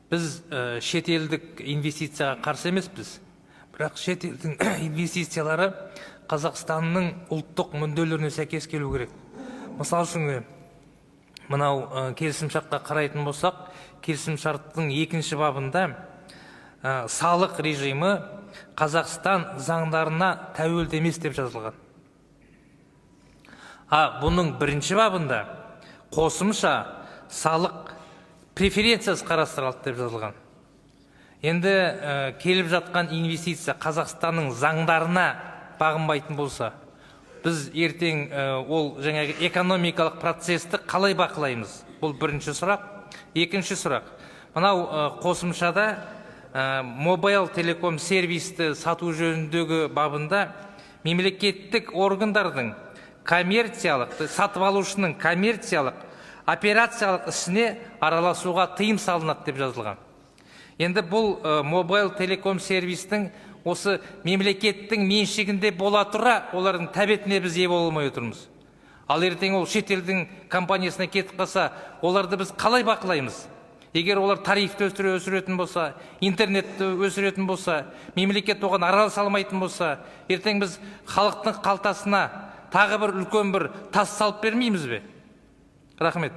Біз шетелдік инвестицияға қарсы емеспіз, бірақ шетелдің инвестициялары Қазақстанның ұлттық мүдделеріне сәйкес келу керек. Мысал үшін, мынау келісімшартқа қарайтын болсақ, келісімшарттың 2-ші бабында салық режимі Қазақстан заңдарына тәуелді емес деп жазылған. Бұның 1-ші бабында қосымша салық преференциясы қарастырылды деп жазылған. Енді келіп жатқан инвестиция Қазақстанның заңдарына бағынбайтын болса, біз ертең ол жаңағы экономикалық процесті қалай бақылаймыз? Бұл 1-ші сұрақ. 2-ші сұрақ. Мынау қосымшада мобайл телеком сервисті сату жөніндегі бабында мемлекеттік органдардың коммерциялық, сатып алушының коммерциялық, операциялық ісіне араласуға тыйым салынады деп жазылған. Енді бұл мобайл телеком сервистің осы мемлекеттің меншігінде бола тұра, олардың тәбетіне біз ие бола алмай отырмыз. Ал ертең ол шетелдің компаниясына кетіп қалса, оларды біз қалай бақылаймыз? Егер олар тарифті өсіретін болса, интернетті өсіретін болса, мемлекет оған араласа алмайтын болса, ертең біз халықтың қалтасына тағы бір үлкен бір тас салып бермейміз бе? Рахмет.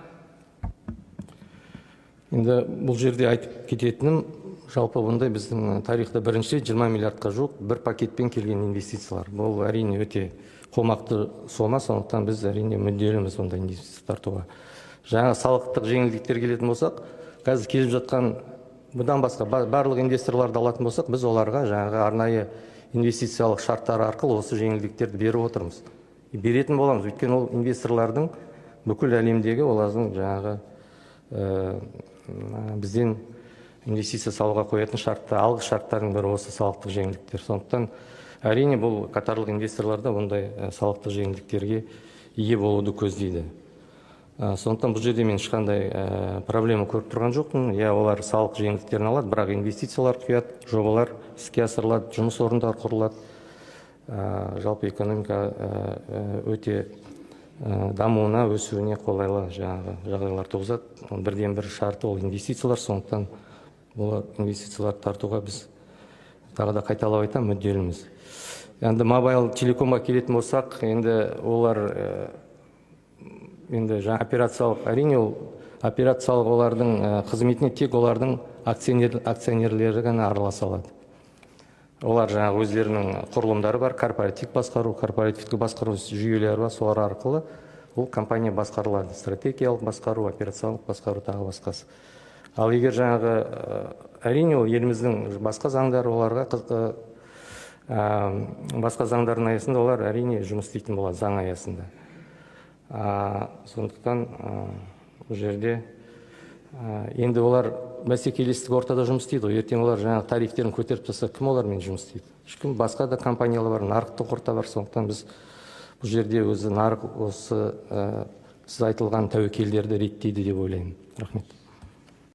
Енді бұл жерде айтып кететінім, жалпы бұндай біздің тарихта бірінші 20 миллиардқа жоқ бір пакетпен келген инвестициялар. Бұл әрине өте қомақты сома, сондықтан біз әрине мүдделіміз ондай инвестиция тартуға. Жаңа салықтық жеңілдіктер келетін болсақ, қазір келіп жатқан бұдан басқа барлық инвесторларды алатын болсақ, біз оларға жаңағы арнайы инвестициялық шарттар арқылы осы жеңілдіктерді беріп отырмыз. Беретін боламыз, өйткені ол инвесторлардың бүкіл әлемдегі олардың жаңағы бізден инвестиция салуға қоятын шартты, алғы шарттардың бірі осы салықтық жеңілдіктер. Сондықтан әрине бұл катарлық инвесторларда ондай салықтық жеңілдіктерге ие болуды көздейді. Сондықтан бұл жерде мен ешқандай проблема көріп тұрған жоқпын. Олар салық жеңілдіктерін алады, бірақ инвестициялар құяды, жобалар іске асырылады, жұмыс орындары құрылады. Жалпы экономика өте дамуына, өсуіне қолайлы жағдайлар туғызады. Бірден бір шарты ол инвестициялар, сондықтан бұл инвестициялар тартуға біз тағы да қайталап айтамын, мүдделіміз. Енді мобайл телекомға келетін болсақ, енді олар операциялық, әрине ол операциялық олардың қызметіне тек олардың акционерлері ғана араласа алады. Олар жаңағы өздерінің құрылымдары бар, корпоративтік басқару жүйелері бар, солар арқылы ол компания басқарылады. Стратегиялық басқару, операциялық басқару тағы басқасы. Ал егер жаңағы әрине ол еліміздің басқа заңдары оларға басқа заңдардың аясында олар әрине жұмыс істейтін болады, заң аясында. Сондықтан бұл жерде енді олар бәсекелестік ортада жұмыс істейді. Ертең олар жаңағы тарифтерін көтеріп тастаса, кім олармен жұмыс істейді? Ешкім, басқа да компаниялар бар, нарықтық орта бар. Сондықтан біз бұл жерде өзі нарық осы сіз айтылған тәуекелдерді реттейді деп ойлаймын. Рахмет.